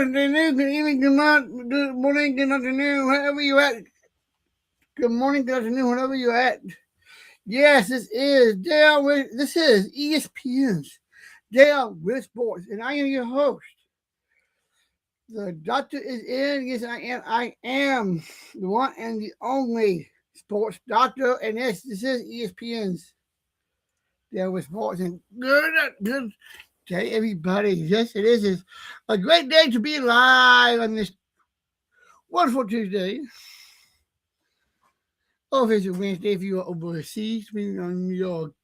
afternoon, good evening, good morning, good afternoon, wherever you're at. Good morning, good afternoon, wherever you're at. Yes, this is ESPN's Dale with Sports, and I am your host. The doctor is in. Yes, I am. I am the one and the only sports doctor, and yes, this is ESPN's Dale with Sports, and good day, everybody. Yes, it is. It's a great day to be live on this wonderful Tuesday. Oh, it's a Wednesday if you are overseas, depending on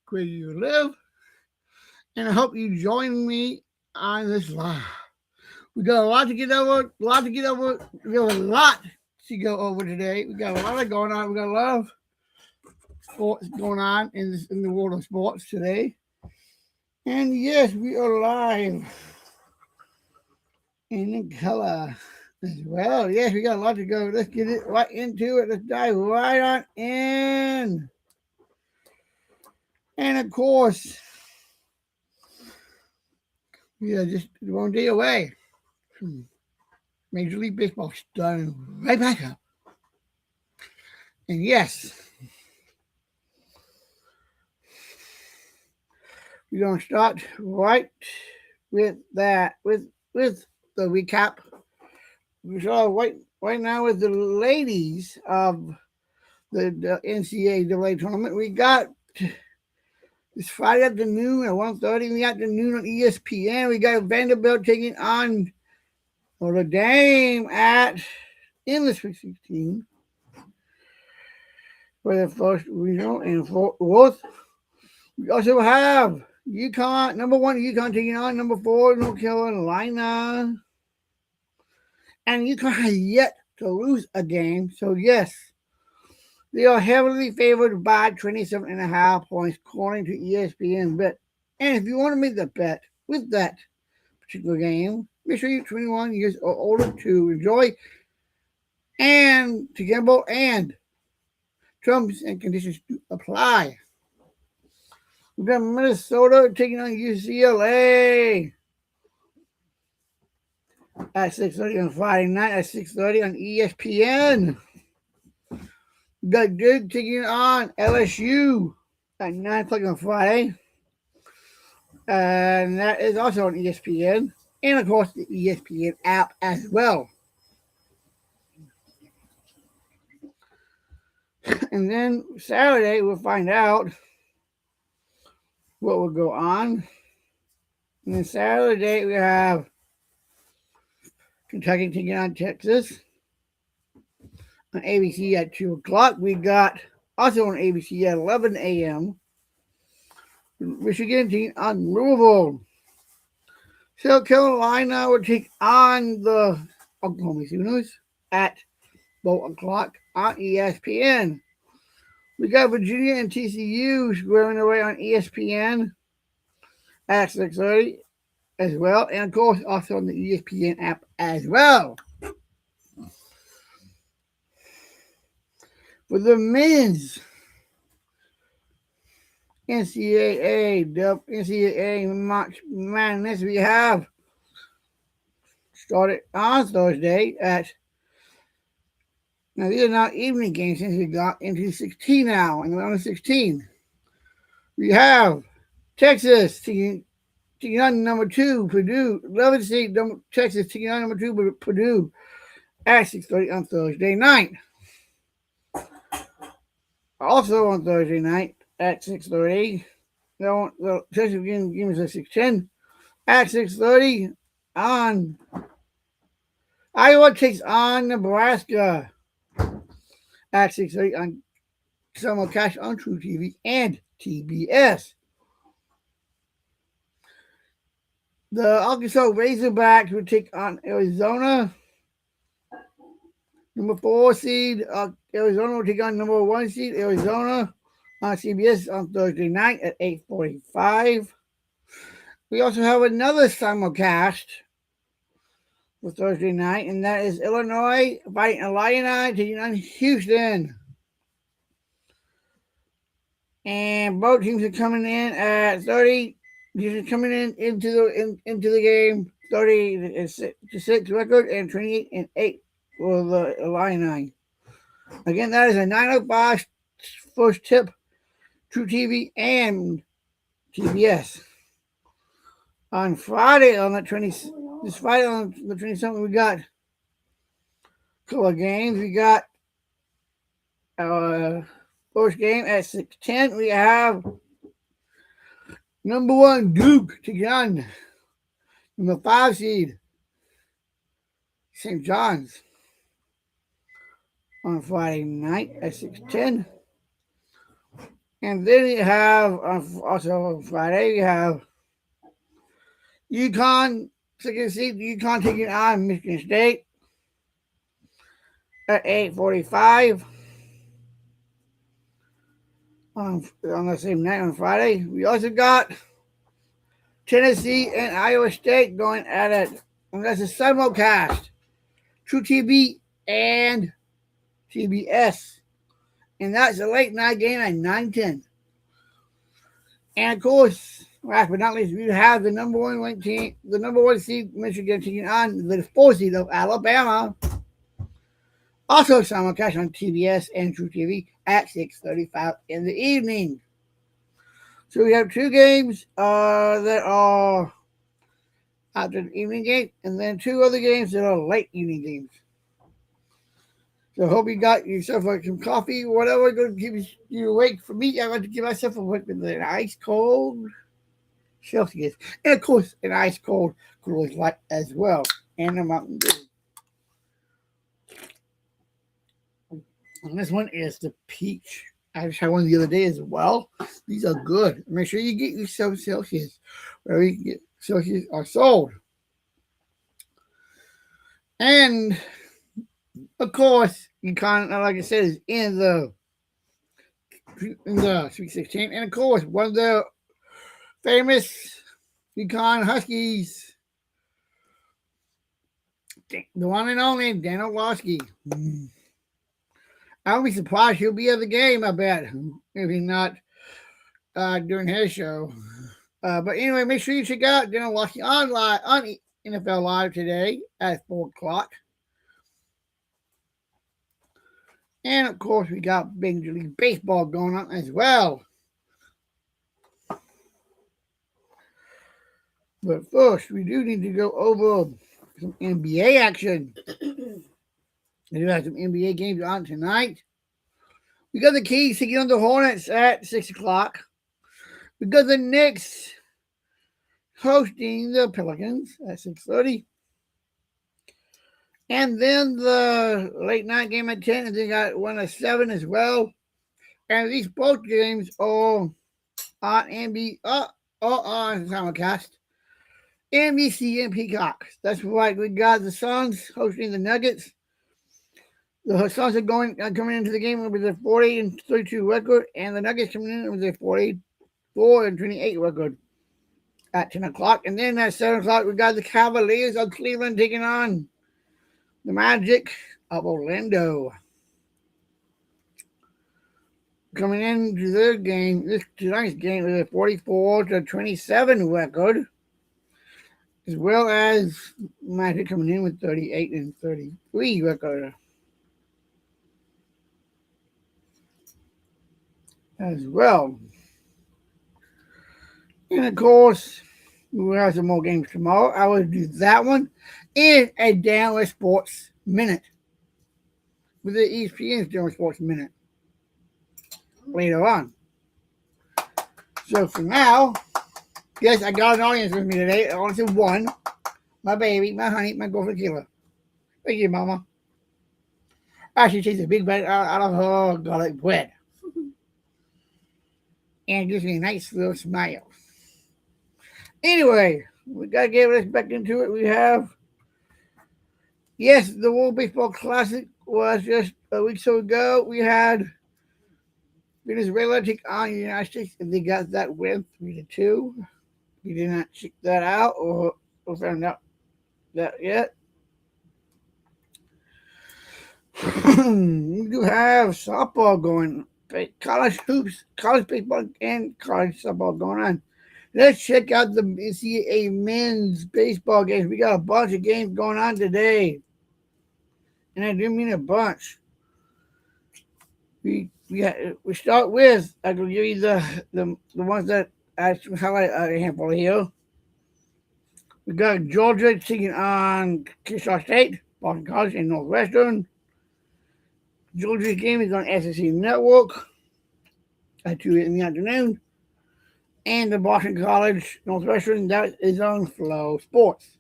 where you live. And I hope you join me on this live. We got a lot to get over. We have a lot to go over today. We got a lot going on. We got a lot of sports going on in the world of sports today. And yes, we are live in color as well. Yes, we got a lot to go. Let's get it right into it. Let's dive right on in. And of course, we are just one day away from Major League Baseball starting right back up. And yes, we're going to start right with that, with the recap. We start right now with the ladies of the NCAA tournament. We got this Friday afternoon at 1:30 in the afternoon on ESPN. We got Vanderbilt taking on Notre Dame in the Sweet 16 for the first regional and fourth. We also have UConn, number 1 UConn taking on number 4 North Carolina. And UConn has yet to lose a game. So yes, they are heavily favored by 27.5 points according to ESPN Bet. And if you want to make the bet with that particular game, make sure you're 21 years or older to enjoy and to gamble, and terms and conditions to apply. We've got Minnesota taking on UCLA at 6:30 on Friday night, at 6:30 on ESPN. We've got Duke taking on LSU at 9 o'clock on Friday. And that is also on ESPN. And of course, the ESPN app as well. And then Saturday, we'll find out what will go on. And then Saturday, we have Kentucky taking on Texas on ABC at 2 o'clock. We got also on ABC at 11 a.m. Michigan taking on Louisville. South Carolina will take on the Oklahoma Sooners at 4 o'clock on ESPN. We got Virginia and TCU squaring away on ESPN at 6:30 as well. And of course, also on the ESPN app as well. For the men's NCAA March Madness, we have started on Thursday now these are not evening games since we got into 16 now, and we're on 16. We have Texas taking on number 2 Purdue. 11 seed Texas taking on number 2 Purdue at 6:30 on Thursday night. Also on Thursday night at 6:30, the Texas game is at 6:10. At 6:30 on Iowa takes on Nebraska at 6:30 on simulcast on True TV and TBS. The Arkansas Razorbacks will take on Arizona. Number 4 seed Arizona will take on number 1 seed Arizona on CBS on Thursday night at 8:45. We also have another simulcast for Thursday night, and that is Illinois fighting Illini taking on Houston. And both teams are coming in at 30. These are coming into the game 30-6 record and 28-8 for the Illini. Again, that is a 9:05 first tip, True TV and TBS. On Friday on the 27th, we got a couple of games. We got our first game at 6:10. We have number 1 Duke taking on number 5 seed St. John's on Friday night at 6:10. And then we have also on Friday we have UConn, second seed UConn taking on Michigan State at 8:45 on the same night on Friday. We also got Tennessee and Iowa State going at it, and that's a simulcast, True TV and TBS, and that's a late night game at 9:10. And of course, last but not least, we have the number 1 ranked team, the number 1 seed Michigan taking on the 4 seed of Alabama. Also simulcast on TBS and True TV at 6:35 in the evening. So we have 2 games that are after the evening game, and then 2 other games that are late evening games. So I hope you got yourself like some coffee or whatever going to keep you awake. For me, I like to give myself a wake with an ice cold Celsius, and of course an ice cold Coors Light as well, and a Mountain Dew. And this one is the peach. I just had one the other day as well. These are good. Make sure you get yourself Celsius. Where you can get Celsius are sold. And of course, UConn, like I said, is in the Sweet 16. And of course, one of the famous UConn Huskies, the one and only Dan Orlovsky. I would be surprised he'll be at the game, I bet, if he's not during his show. But anyway, make sure you check out Dan Orlovsky on NFL Live today at 4 o'clock. And of course, we got Major League Baseball going on as well. But first, we do need to go over some NBA action. We do have some NBA games on tonight. We got the Kings taking on the Hornets at 6 o'clock. We got the Knicks hosting the Pelicans at 6:30. And then the late night game at 10, and then got one at 7 as well. And these both games are on NBA, on simulcast, NBC and Peacock. That's right. We got the Suns hosting the Nuggets. The Suns are coming into the game with a 40-32 record, and the Nuggets coming in with a 44-28 record at 10 o'clock. And then at 7 o'clock, we got the Cavaliers of Cleveland taking on the Magic of Orlando. Coming into their game, tonight's game with a 44-27 record, as well as Magic coming in with 38-33 record as well. And of course, we will have some more games tomorrow. I will do that one in a Download Sports Minute with the ESPN's Download Sports Minute later on. So for now, yes, I got an audience with me today. I only said one. My baby, my honey, my girlfriend Kayla. Thank you, Mama. She takes a big bite out of her garlic bread. And gives me a nice little smile. Anyway, we got to get this back into it. We have, yes, the World Baseball Classic was just a week or so ago. We had Venezuela take on the United States, and they got that win 3-2. We did not check that out or found out that yet. We do have softball going, college hoops, college baseball, and college softball going on. Let's check out the NCAA men's baseball games. We got a bunch of games going on today, and I do mean a bunch. We start with, I can give you the ones that I highlight a handful here. We got Georgia taking on Kennesaw State, Boston College, and Northwestern. Georgia's game is on SEC Network at 2 in the afternoon. And the Boston College Northwestern, that is on Flow Sports.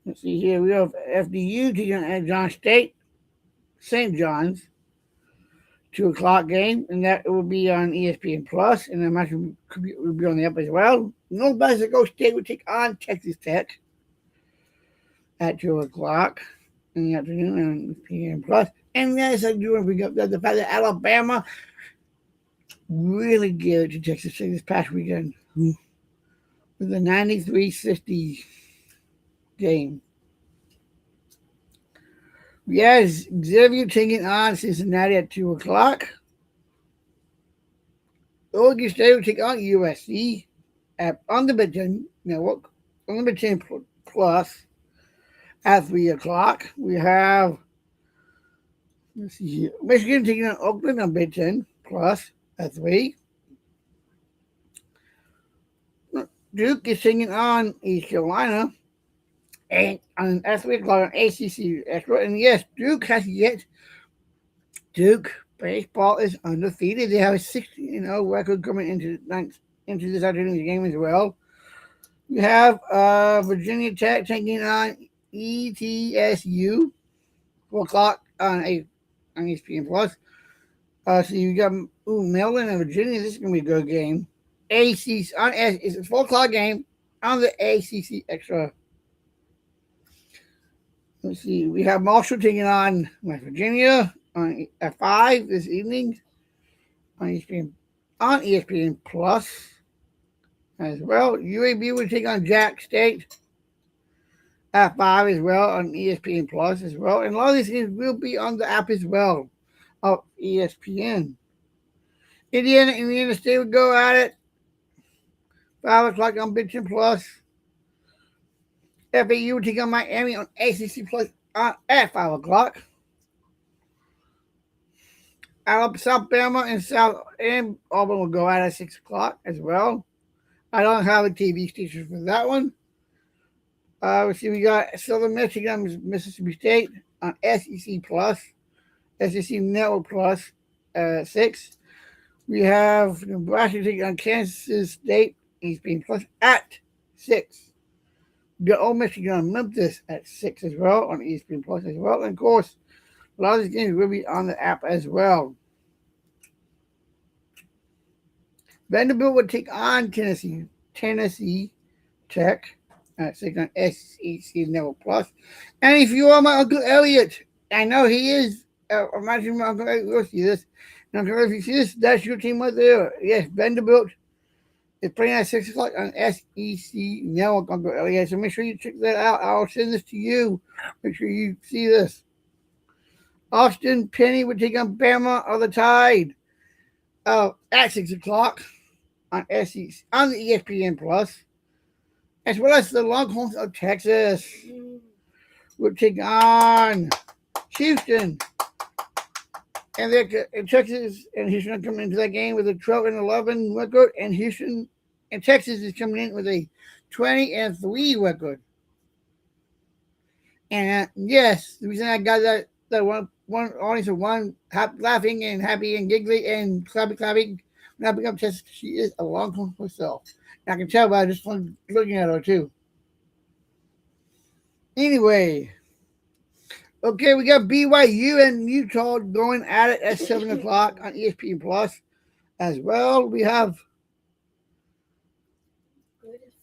Let's see here. We have FDU taking on John State, St. John's, 2 o'clock game, and that will be on ESPN Plus, and the match will be on the app as well. North Mexico State will take on Texas Tech at 2 o'clock in the afternoon on ESPN Plus. And yes, I do want to bring up the fact that Alabama really gave it to Texas Tech this past weekend with a 93-60 game. Yes, Xavier taking on Cincinnati at 2 o'clock. Oregon State will take on USC on the Big Ten Network, on the Big Ten Plus at 3 o'clock. We have, let's see here, Michigan taking on Oakland on Big Ten Plus at 3. Duke is taking on East Carolina and at 3 o'clock on ACC Extra. And yes, Duke baseball is undefeated. They have a 16-0 record coming into this afternoon's game as well. We have Virginia Tech taking on ETSU, 4 o'clock on ESPN Plus. So you got Maryland and Virginia. This is going to be a good game. ACC it's a 4 o'clock game on the ACC Extra. Let's see. We have Marshall taking on West Virginia at 5 this evening on ESPN Plus as well. UAB will take on Jack State at 5 as well on ESPN Plus as well. And a lot of these games will be on the app as well of ESPN. Indiana State will go at it 5 o'clock on Big Ten Plus. FAU will take on Miami on ACC Plus at 5 o'clock. Alabama and Auburn will go out at 6 o'clock as well. I don't have a TV station for that one. Let's see, we got Southern Michigan, Mississippi State on SEC Plus, SEC Network Plus, 6. We have Nebraska taking on Kansas State, ESPN Plus at 6. We got Ole Miss taking on Memphis at 6 as well on ESPN Plus as well. And of course, a lot of these games will be on the app as well. Vanderbilt will take on Tennessee Tech at 6 on SEC Network Plus. And if you are my Uncle Elliot, I know he is. Imagine my Uncle Elliot will see this. And Uncle Elliot, if you see this, that's your team right there. Yes, Vanderbilt is playing at 6 o'clock on SEC Network, Uncle Elliot. So make sure you check that out. I'll send this to you. Make sure you see this. Austin Penny would take on Bama of the Tide at 6 o'clock on the ESPN Plus, as well as the Longhorns of Texas would take on Houston. And Texas and Houston are coming into that game with a 12-11 record, and Houston and Texas is coming in with a 20-3 record. And yes, the reason I got that one audience of one laughing and happy and giggly and clapping when I pick up Texas, she is a Longhorn herself. And I can tell by just looking at her too. Anyway. Okay, we got BYU and Utah going at it at 7 o'clock on ESPN Plus as well. We have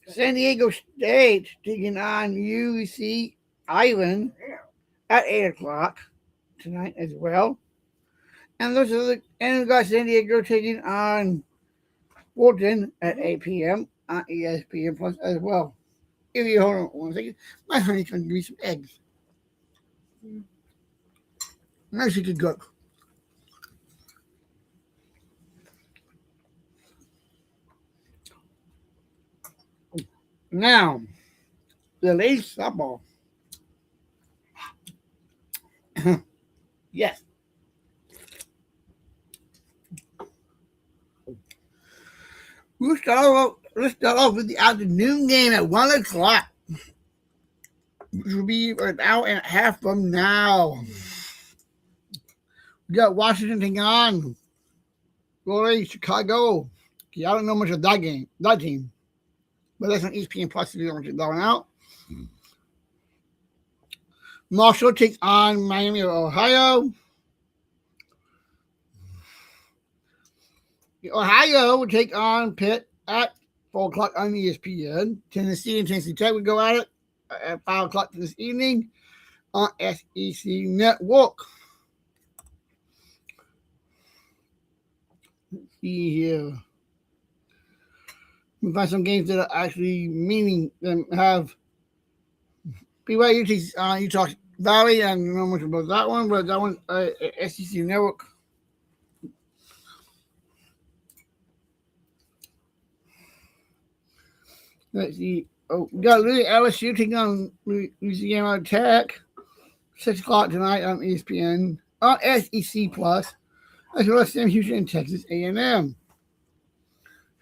San Diego State taking on UC Island at 8 o'clock tonight as well. And we got San Diego taking on Fulton at 8 p.m. on ESPN Plus as well. If you hold on 1 second, my honey's going to give me some eggs. Nice and good. Now, the ladies softball. Yes. Let's start off with the afternoon game at 1 o'clock, which will be an hour and a half from now. We got Washington taking on Chicago. Okay, I don't know much of that team, but that's on ESPN Plus if you want to check that one out. Marshall takes on Miami of Ohio. Ohio will take on Pitt at 4 o'clock on ESPN. Tennessee and Tennessee Tech will go at it at 5 o'clock this evening on SEC Network. Let's see here. We find some games that are actually meaning and have BYU takes on Utah Valley. I don't know much about that one, but that one SEC Network. Let's see. Oh, we got LSU taking on Louisiana Tech. 6 o'clock tonight on ESPN. On SEC Plus. As well as Sam Houston and Texas A&M.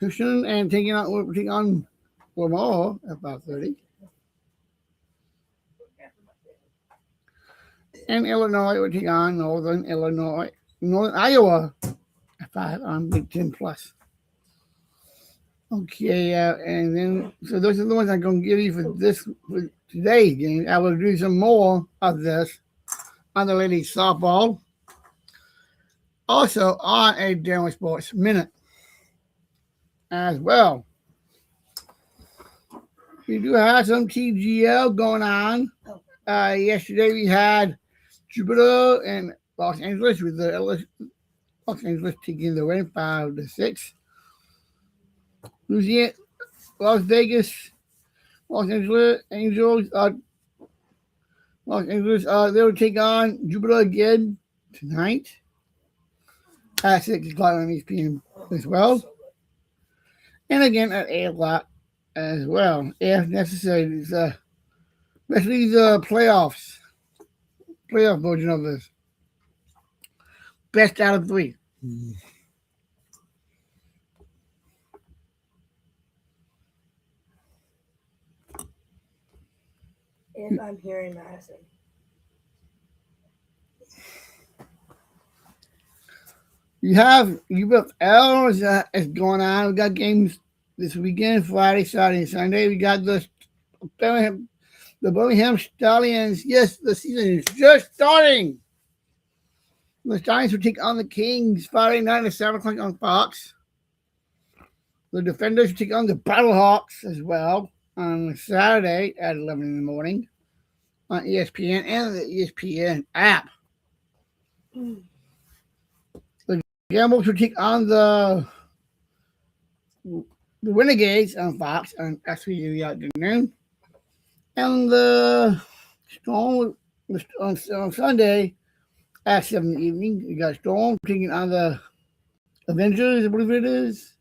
Houston and taking on Lamar at 5:30. And Illinois will take on Northern Iowa at 5 on Big Ten Plus. Okay, and then so those are the ones I'm going to give you for today's game. I will do some more of this on the ladies softball. Also on a Denver Sports Minute as well. We do have some TGL going on. Yesterday we had Jupiter and Los Angeles with the Los Angeles taking the win 5-6. Louisiana, Las Vegas, Los Angeles Angels. Los Angeles, they will take on Jupiter again tonight at 6 o'clock on ESPN as well. And again at 8 o'clock as well, if necessary. It's, especially the playoff version of this. Best out of 3. If I'm hearing Madison. You have UFL is going on. We got games this weekend, Friday, Saturday, and Sunday. We got the Birmingham Stallions. Yes, the season is just starting. The Stallions will take on the Kings Friday night at 7 o'clock on Fox. The Defenders will take on the Battlehawks as well on Saturday at 11 in the morning on ESPN and the ESPN app. The Gambles will take on the Renegades on Fox on SVU the afternoon. And the Storm on Sunday at 7 in the evening. You got Storm taking on the Avengers, I believe it is.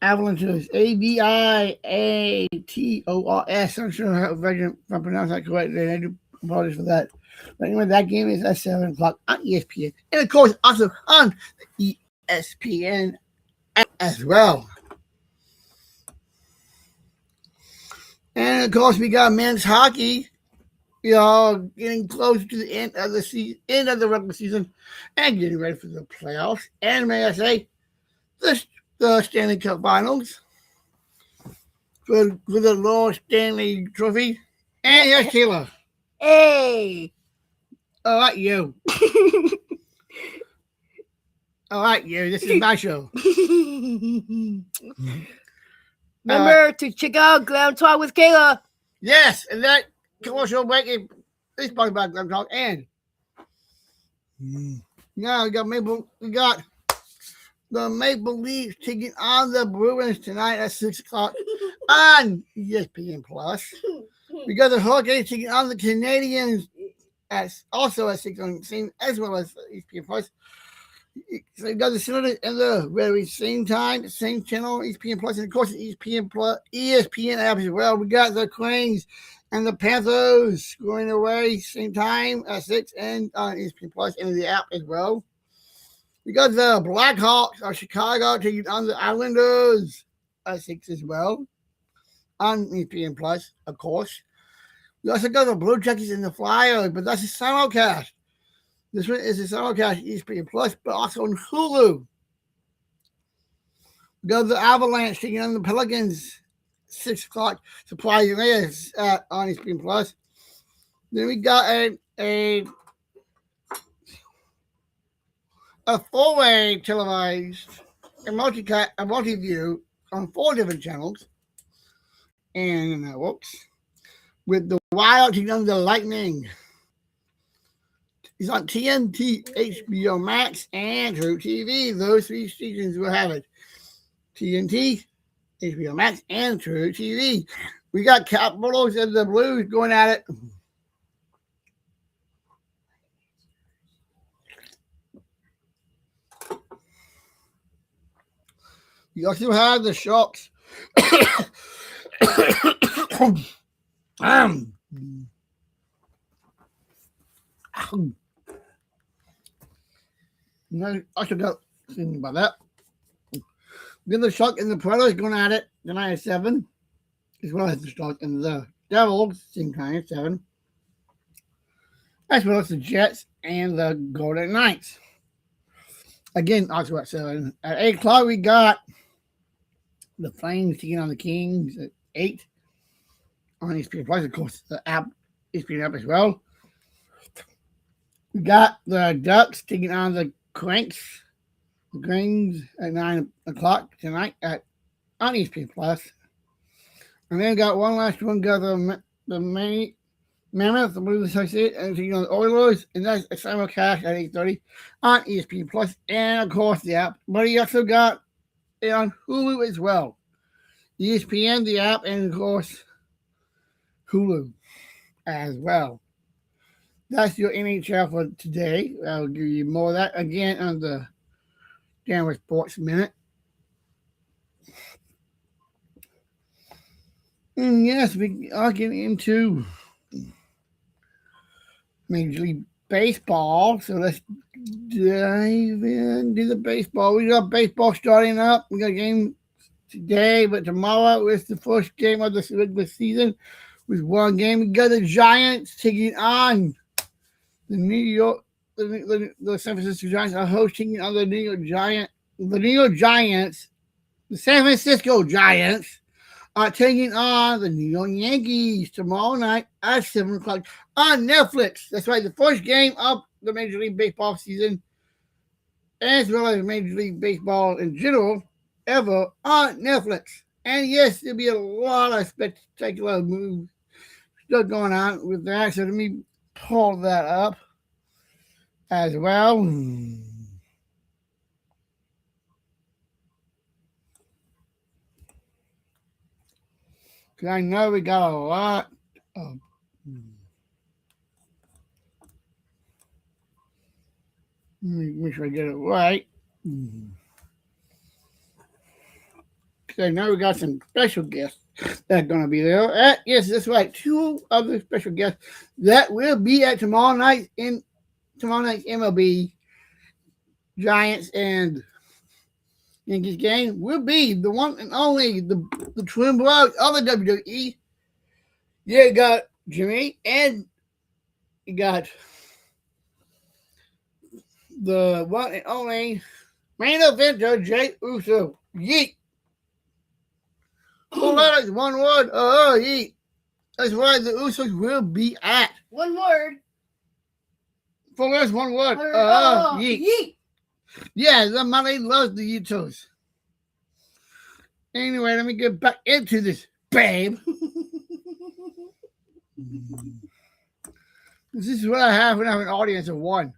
Avalanches, AVIATORS. I'm sure if I pronounce that correctly. I do apologize for that. But anyway, that game is at 7 o'clock on ESPN. And of course, also on ESPN as well. And of course, we got men's hockey. Getting close to the end of the regular season and getting ready for the playoffs. And may I say, the Stanley Cup Finals for the Lord Stanley Trophy. And yes, Kayla. Hey! I like you. I like you. This is my show. Remember to check out Glam Talk with Kayla. Yes, and that commercial break is part about Glam Talk. And now we got the Maple Leafs taking on the Bruins tonight at 6 o'clock on ESPN Plus. We got the Hurricanes taking on the Canadians also at 6 on the scene, as well as ESPN Plus. So you got the Senate in the very same time, same channel, ESPN Plus, and of course the ESPN Plus, ESPN app as well. We got the Queens and the Panthers going away same time at 6 and on ESPN Plus and the app as well. We got the Blackhawks of Chicago taking on the Islanders at 6 as well on ESPN Plus, of course. We also got the Blue Jackets and the Flyers, but that's a simulcast. This one is a simulcast ESPN Plus, but also on Hulu. We got the Avalanche taking on the Pelicans, 6 o'clock, surprisingly, on ESPN Plus. Then we got a four-way televised, a multi-view on 4 different channels and networks with the Wild taking on the Lightning. It's on TNT, HBO Max, and True TV. Those 3 stations will have it. TNT, HBO Max, and True TV. We got Capitals and the Blues going at it. You also have the Sharks. No, I should go thinking about that. Then the Sharks and the Predators going at it tonight at 7, as well as the Sharks and the Devils, same time at 7, as well as the Jets and the Golden Knights. Again, also at 7. At 8 o'clock, we got the Flames taking on the Kings at 8 on ESPN Plus, of course, the app, ESPN app as well. We got the Ducks taking on the Cranks, the Greens at 9 o'clock tonight on ESPN Plus. And then got one last one, got the Mammoth, the Blues Associate, and taking on the Oilers, and that's a simulcast at 8:30 on ESPN Plus, and of course the app. But he also got it on Hulu as well. ESPN, the app, and of course Hulu as well. That's your NHL for today. I'll give you more of that again on the Denver Sports Minute. And yes, we are getting into Major League Baseball. So let's dive into the baseball. We got baseball starting up. We got a game today, but tomorrow is the first game of the regular season with one game. We got the Giants taking on the New York, the San Francisco Giants are hosting on the New York Giants. The New York Giants, the San Francisco Giants, are taking on the New York Yankees tomorrow night at 7 o'clock on Netflix. That's right, the first game of the Major League Baseball season, as well as Major League Baseball in general, ever on Netflix. And yes, there'll be a lot of spectacular moves still going on with that. So let me pull that up as well. Because I know we got a lot of. Let me make sure I get it right. Because I know we got some special guests that are going to be there. Yes, that's right. 2 other special guests that will be at tomorrow night's MLB Giants and Yankees game will be the one and only the twin brothers of the WWE. Yeah, you got Jimmy and you got the one and only main eventer Jey Uso. Yeet. 4 letters, 1 word. Yeet. That's right. The Usos will be at. 1 word. 4 letters, 1 word. Yeet. Yeet. Yeah, the money loves the Usos. Anyway, let me get back into this, babe. This is what I have when I have an audience of 1.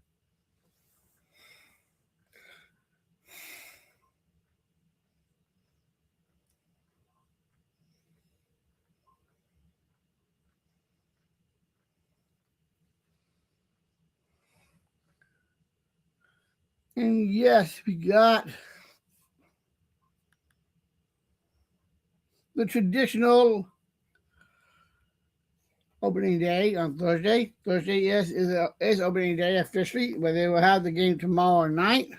And yes, we got the traditional opening day on Thursday. Thursday, yes, is opening day officially, but they will have the game tomorrow night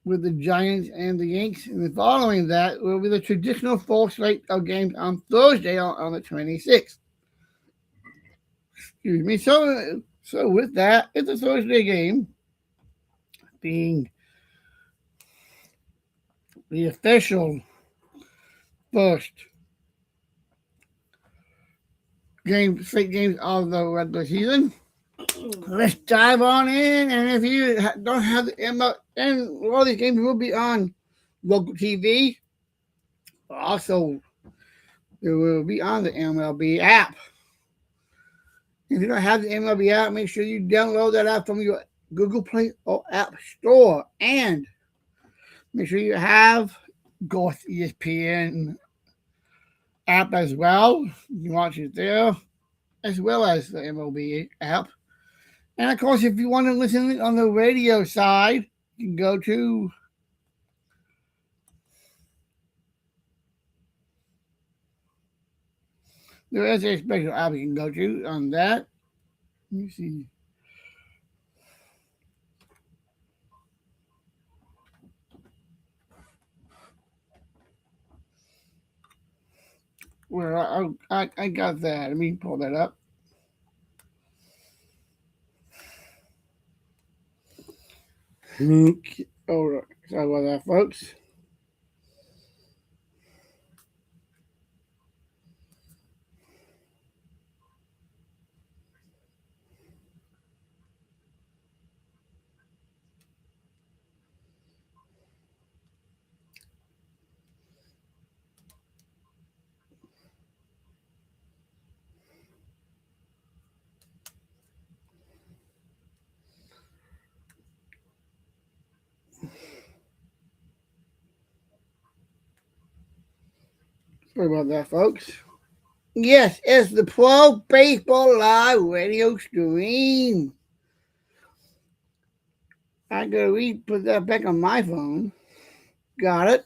with the Giants and the Yanks. And then following that will be the traditional full slate of games on Thursday on the 26th. Excuse me. So with that, it's a Thursday game being the official first straight games of the regular season. Let's dive on in. And if you don't have the MLB, and all these games will be on local TV. Also, it will be on the MLB app. If you don't have the MLB app, make sure you download that app from your Google Play or App Store. And make sure you have Golf ESPN app as well. You can watch it there, as well as the MLB app. And of course, if you want to listen on the radio side, you can go to there is a special app you can go to on that. Let me see. Where I got that. Let me pull that up. Okay. Oh, sorry about that, folks. Sorry about that, folks. Yes, it's the Pro Baseball Live radio stream. I gotta put that back on my phone. Got it.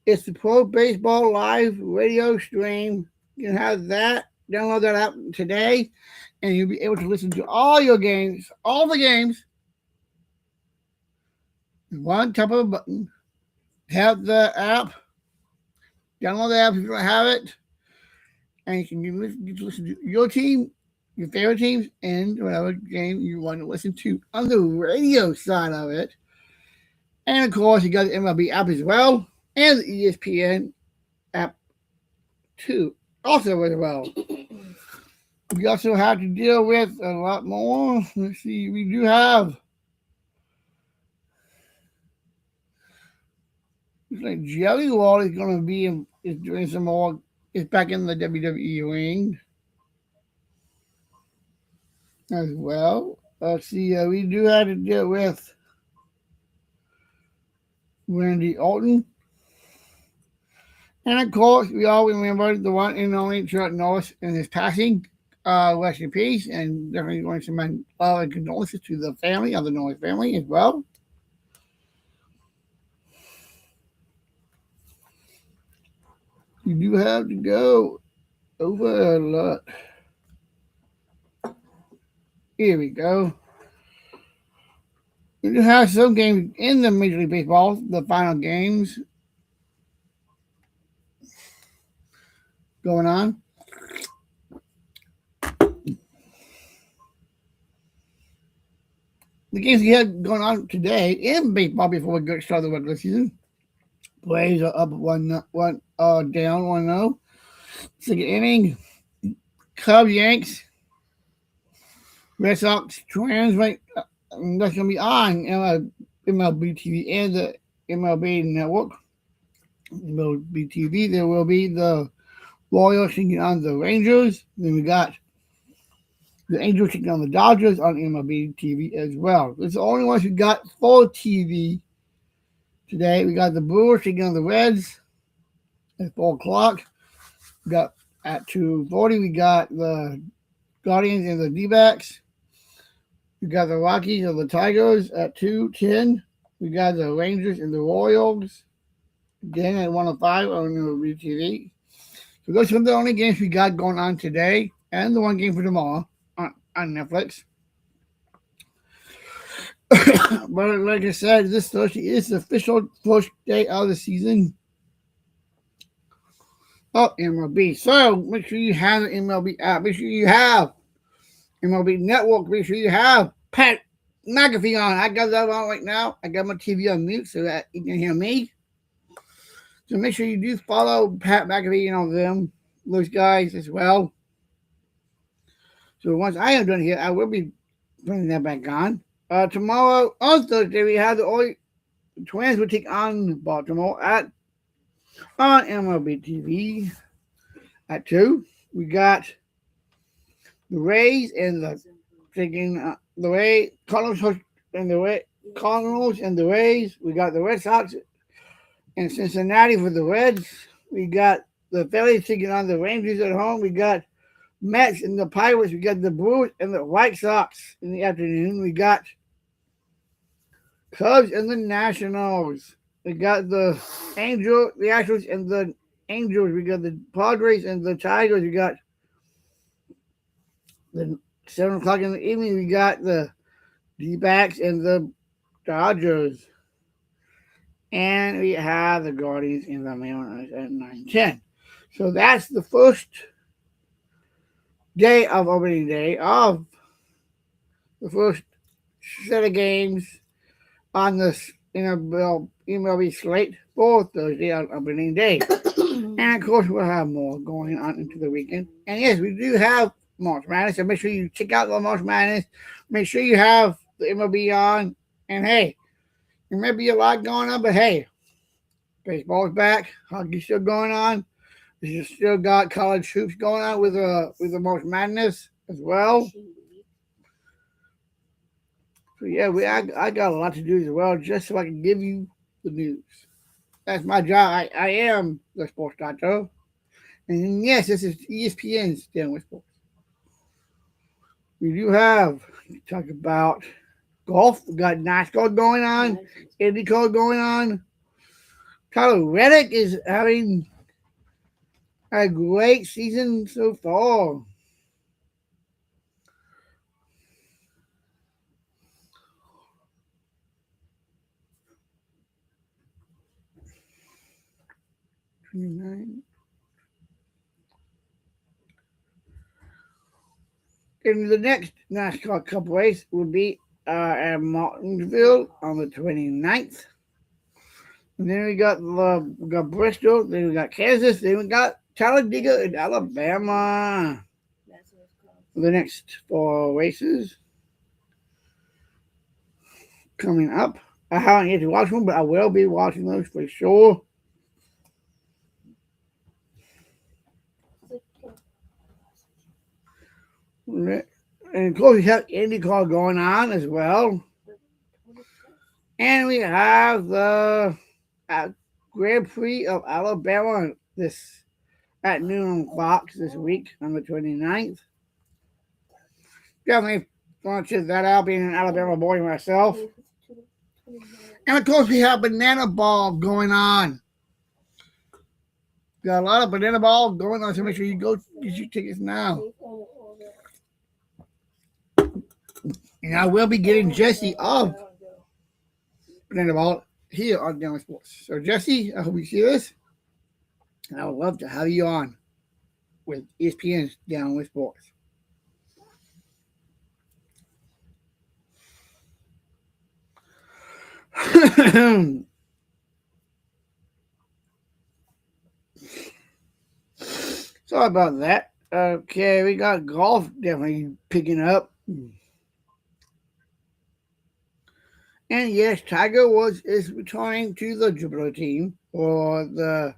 It's the Pro Baseball Live radio stream. You can have that. Download that app today, and you'll be able to listen to all your games, all the games, one tap of a button. Have the app. Download the app if you don't have it, and you can listen to your team, your favorite teams, and whatever game you want to listen to on the radio side of it. And of course, you got the MLB app as well, and the ESPN app too, also as well. We also have to deal with a lot more. Let's see, we do have. Looks like Jelly Wall is going to be is doing some more. Is back in the WWE ring as well. Let's see. We do have to deal with Randy Orton, and of course, we all remember the one and only Chuck Norris and his passing. Rest in peace, and definitely going to send condolences to the family of the Norris family as well. You do have to go over a lot. Here we go. We do have some games in the Major League Baseball, the final games going on. The games we had going on today in baseball before we start the regular season. Braves are up down 1-0. Second inning. Cubs, Yanks, Red Sox, Twins. Right, that's gonna be on MLB TV and the MLB Network. MLB TV. There will be the Royals taking on the Rangers. Then we got the Angels taking on the Dodgers on MLB TV as well. It's the only ones we got for TV today. We got the Brewers taking on the Reds at 4 o'clock. We got at 2:40. We got the Guardians and the D-backs. We got the Rockies and the Tigers at 2:10. We got the Rangers and the Royals again at 1:05 on the TV. So those are the only games we got going on today, and the one game for tomorrow on Netflix. But like I said, this Thursday is the official first day of the season of MLB. So make sure you have the MLB app. Make sure you have MLB Network. Make sure you have Pat McAfee on. I got that on right now. I got my TV on mute so that you can hear me. So make sure you do follow Pat McAfee and those guys as well. So once I am done here, I will be putting that back on. Tomorrow on Thursday, we have the Twins will take on Baltimore on MLB TV at 2. We got the Rays and the Cardinals and the Rays. We got the Red Sox and Cincinnati for the Reds. We got the Phillies taking on the Rangers at home. We got Mets and the Pirates. We got the Brewers and the White Sox in the afternoon. We got Cubs and the Nationals. We got the Astros and the Angels. We got the Padres and the Tigers. We got the 7:00 in the evening. We got the D-backs and the Dodgers. And we have the Guardians and the Mariners at 9:10. So that's the first day of opening day of the first set of games on this MLB slate for Thursday on opening day. And of course, we'll have more going on into the weekend. And yes, we do have March Madness, so make sure you check out the March Madness. Make sure you have the MLB on. And hey, there may be a lot going on, but hey, baseball's back, hockey's still going on. You still got college hoops going on with the March Madness as well. So yeah, I got a lot to do as well, just so I can give you the news. That's my job. I am the sports doctor, and yes, this is ESPN's Dealing with Sports. We do have talk about golf. We got NASCAR going on, IndyCar going on. Tyler Reddick is having a great season so far. And the next NASCAR Cup race will be at Martinsville on the 29th. And then we got Bristol, then we got Kansas, then we got Talladega in Alabama. For the next 4 races coming up. I haven't yet to watch them, but I will be watching those for sure. And of course, we have IndyCar going on as well. And we have the Grand Prix of Alabama at noon on Fox this week on the 29th. Definitely want to check that out, being an Alabama boy myself. And of course, we have Banana Ball going on. Got a lot of Banana Ball going on, so make sure you go get your tickets now. And I will be getting Jesse of Banana Ball here on Dealing with Sports. So, Jesse, I hope you see this. And I would love to have you on with ESPN's Dealing with Sports. Sorry about that. Okay, we got golf definitely picking up. And yes, Tiger Woods is returning to the Jupiter team to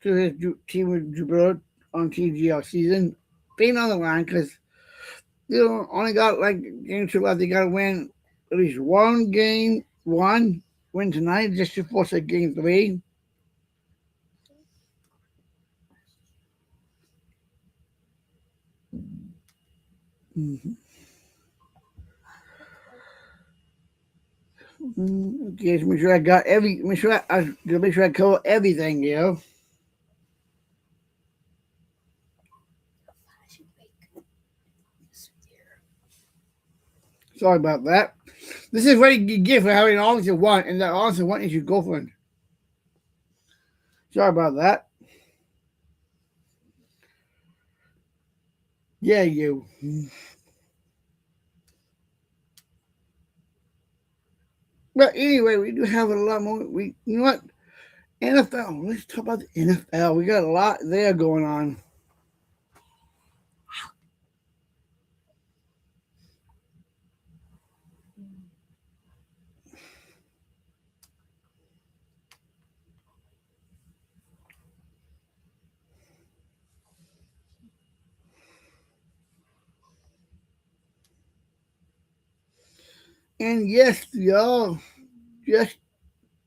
his team with Jupiter on TGL season, being on the line because they only got like game 2 left. They got to win at least one win tonight just to force a game 3. Mm-hmm. Okay, so make sure I got make sure I cover everything, yo. Sorry about that. This is what you get for having an honest one, and that honest one is your girlfriend. Sorry about that. Yeah, you. But anyway, we do have a lot more. You know what? NFL. Let's talk about the NFL. We got a lot there going on. And yes, y'all, just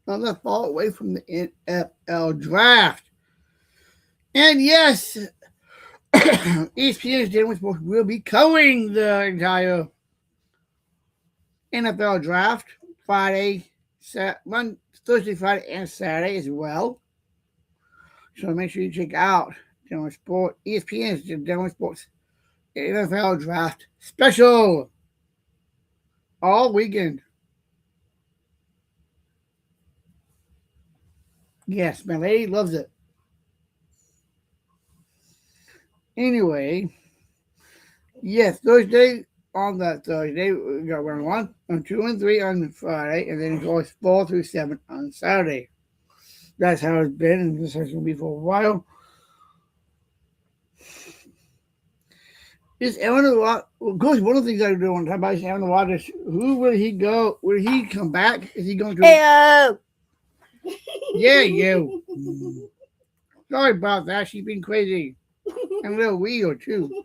another fall away from the NFL draft. And yes, ESPN's General Sports will be covering the entire NFL draft Friday, Thursday, Friday, and Saturday as well. So make sure you check out General Sport, ESPN's General Sports NFL Draft Special all weekend. Yes, my lady loves it. Anyway, yes, Thursday, on that Thursday, we got round 1, and 2 and 3 on Friday, and then it goes 4 through 7 on Saturday. That's how it's been, and this is going to be for a while. Is Aaron Rodgers? Of course, one of the things I do want to talk about is Aaron Rodgers. Who will he go? Will he come back? Is he going to? Hey, Yeah, you. Sorry about that. She's been crazy and a little weird too.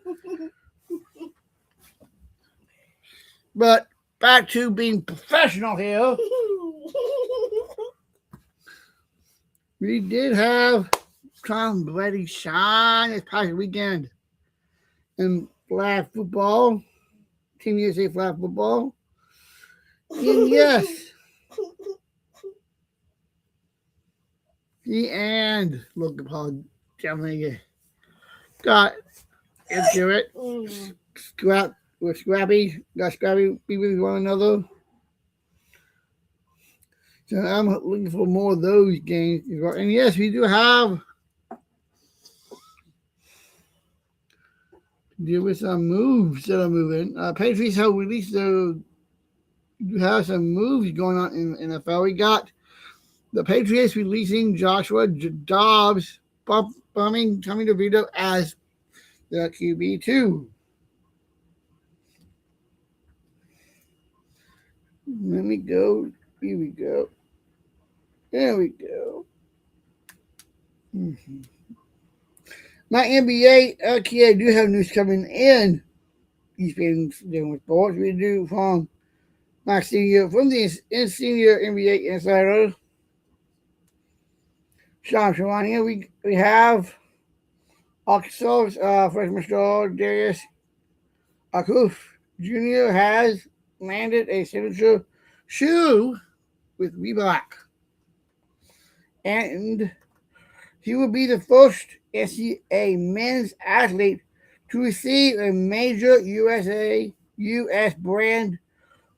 But back to being professional here. We did have Tom Brady shine this past weekend in flag football, Team USA flag football. And yes, he and Logan Paul definitely got into it. Got scrappy with one another. So I'm looking for more of those games. And yes, we do have deal with some moves that are moving. Patriots have released do have some moves going on in the NFL. We got the Patriots releasing Joshua Dobbs, bumming Tommy DeVito as the QB2. Let me go. Here we go. There we go. Mm-hmm. My NBA, okay, I do have news coming in. ESPN General Sports. We do from my senior, from the senior NBA insider, Sean Shawani. We have Arkansas freshman star Darius Akuf Jr. has landed a signature shoe with Reebok. And he will be the first SCA men's athlete to receive a major US brand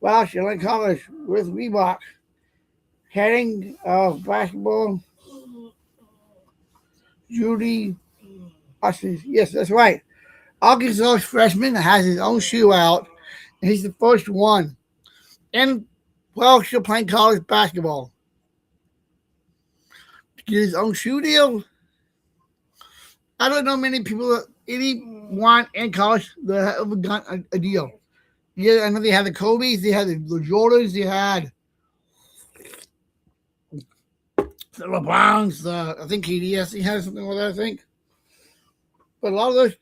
while still in college with Reebok. Heading of basketball, Judy Austin. Yes, that's right. Arkansas freshman has his own shoe out, and he's the first one. And while still playing college basketball. To get his own shoe deal, I don't know many people, anyone in college that have ever gotten a deal. Yeah, I know they had the Kobe's, they had the Jordans, they had the LeBrons, I think KDS, he had something like that, I think. But a lot of those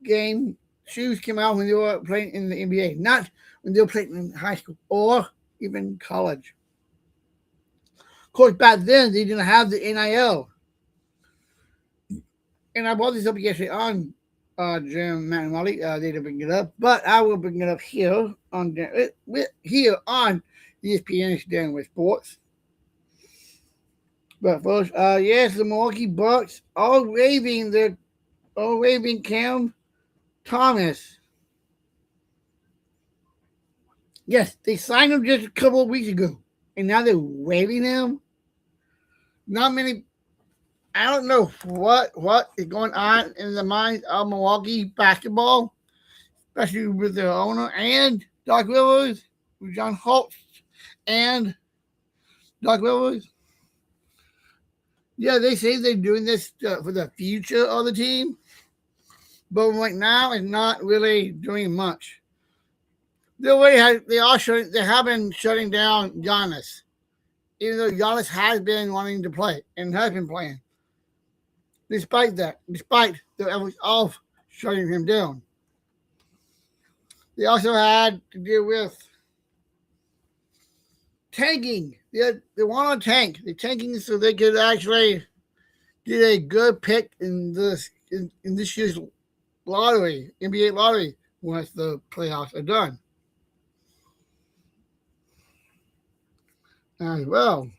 game shoes came out when they were playing in the NBA, not when they were playing in high school or even college. Of course, back then they didn't have the NIL. And I brought this up yesterday on Jim Matt Molly. They didn't bring it up, but I will bring it up here on ESPN is dealing with sports. But first, yes, the Milwaukee Bucks all waving Cam Thomas. Yes, they signed him just a couple of weeks ago, and now they're waving him. Not many. I don't know what is going on in the minds of Milwaukee basketball, especially with their owner and Doc Rivers, with John Holtz and Doc Rivers. Yeah, they say they're doing this for the future of the team, but right now it's not really doing much. They have been shutting down Giannis, even though Giannis has been wanting to play and has been playing. Despite their efforts of shutting him down, they also had to deal with tanking. They want to tank. They're tanking so they could actually get a good pick in this year's lottery, NBA lottery, once the playoffs are done. As well.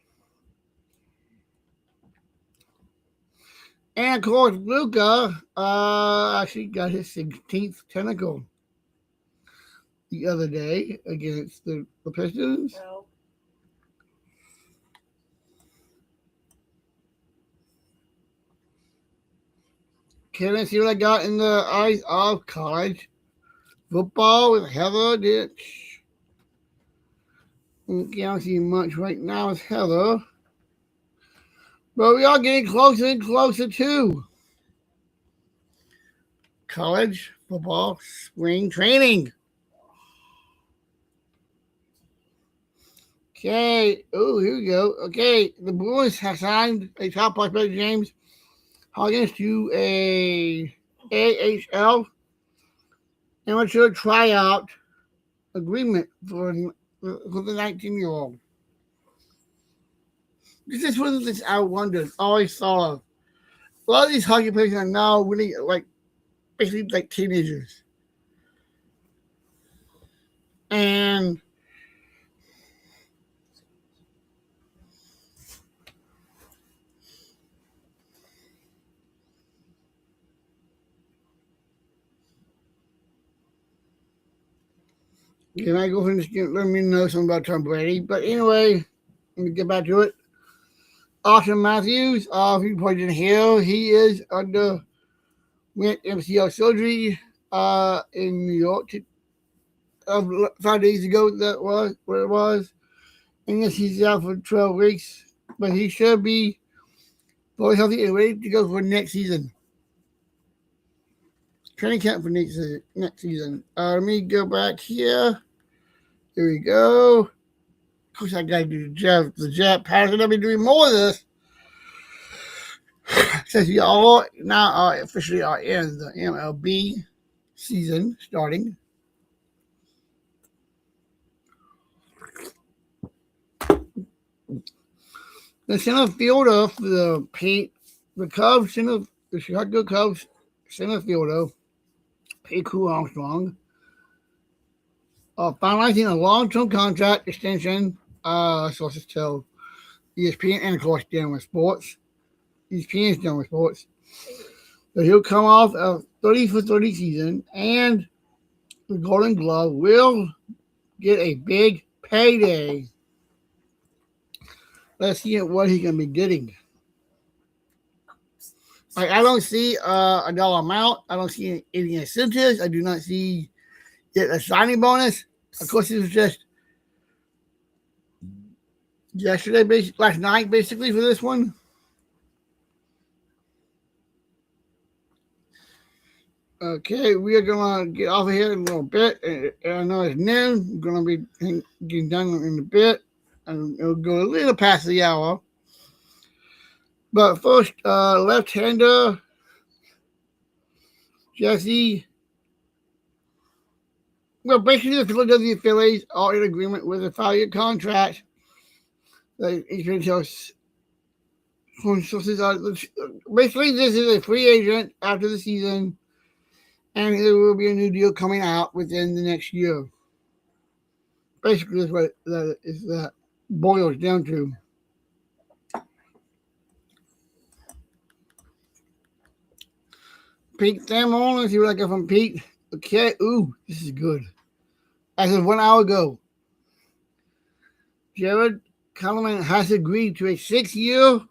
And of course, Luka actually got his 16th tentacle the other day against the Pistons. No. Can I see what I got in the eyes of college football with Heather Ditch? Can't see much right now with Heather. But we are getting closer and closer to college football spring training. Okay. Oh, here we go. Okay. The Bruins have signed a top prospect, James Huggins, to a AHL amateur tryout agreement for the 19-year-old. This is one of the things I wondered, always thought of. A lot of these hockey players are now really basically like teenagers. And can I go and just let me know something about Tom Brady? But anyway, let me get back to it. Austin Matthews, if you probably didn't hear, he is went MCL surgery in New York 5 days ago. That was what it was. And yes, he's out for 12 weeks, but he should be fully healthy and ready to go for next season. Training camp for next season. Let me go back here. Here we go. Of course, I got to do the Jet Patterson. I'll be doing more of this. Since we all now officially are in the MLB season starting. The center fielder for the Chicago Cubs center fielder, Peyton Armstrong, finalizing a long-term contract extension, sources tell ESPN, and of course, dealing with sports. ESPN is dealing with sports. So he'll come off a 30 for 30 season, and the Golden Glove will get a big payday. Let's see what he's going to be getting. I don't see a dollar amount. I don't see any incentives. I do not see yet a signing bonus. Of course, it was just last night, basically, for this one. Okay, we are going to get off of here in a little bit. I know it's noon. We're going to be getting done in a bit. And it'll go a little past the hour. But first, left-hander Jesse. Well, basically, the Philadelphia Phillies are in agreement with a 5-year contract. Basically, this is a free agent after the season, and there will be a new deal coming out within the next year. Basically, that's what that boils down to. Pete Thamon, let's see what I got from Pete. Okay, ooh, this is good. As of 1 hour ago, Jared Kellerman has agreed to a 6-year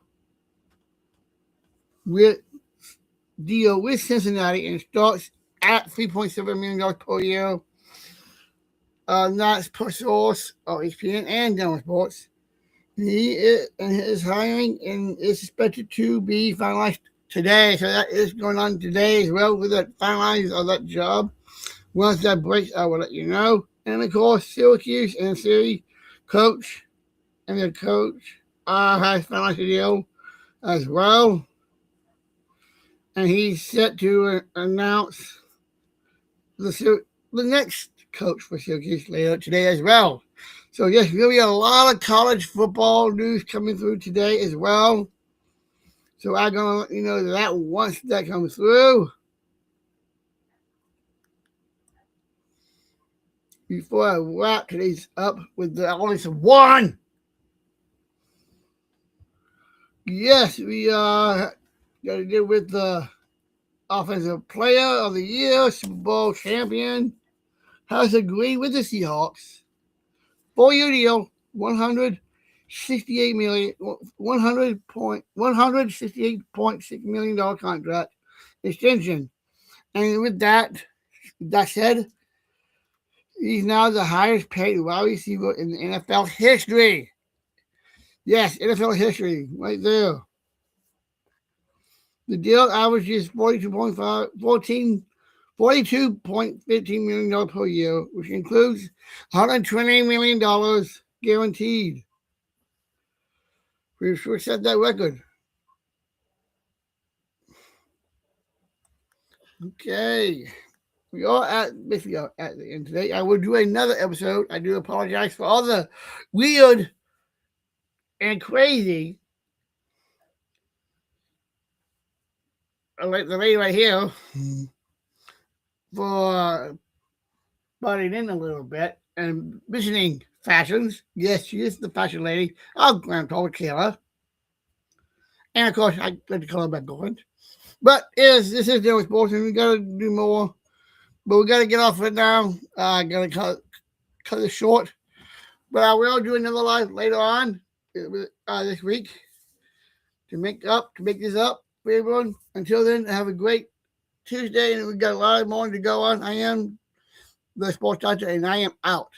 deal with Cincinnati and starts at $3.7 million per year. That's per source of ESPN and Denver Sports. His hiring is expected to be finalized today, so that is going on today as well with that finalize of that job. Once that breaks, I will let you know. And of course, Syracuse and Siri coach and their coach has finalized the deal as well. And he's set to announce the next coach for Syracuse later today as well. So yes, there'll be a lot of college football news coming through today as well. So I'm gonna let you know that once that comes through. Before I wrap today's up with the only one. Yes, we got to deal with the offensive player of the year, Super Bowl champion, has agreed with the Seahawks. 4-year deal, $168.6 million contract extension. And with that said, he's now the highest paid wide receiver in the NFL history. Yes, NFL history, right there. The deal averages $42.15 million per year, which includes $120 million guaranteed. We've sure set that record. Okay. We are basically at the end today. I will do another episode. I do apologize for all the weird and crazy. Like the lady right here for butting in a little bit and mentioning fashions. Yes, she is the fashion lady. I'll grandpa Kayla. And of course, I like to call her back going. But yes, this is Denver Sports, and we got to do more. But we got to get off it now. I got to cut it short. But I will do another live later on this week to make this up for everyone. Until then, have a great Tuesday, and we got a lot more to go on. I am the Sports Doctor, and I am out.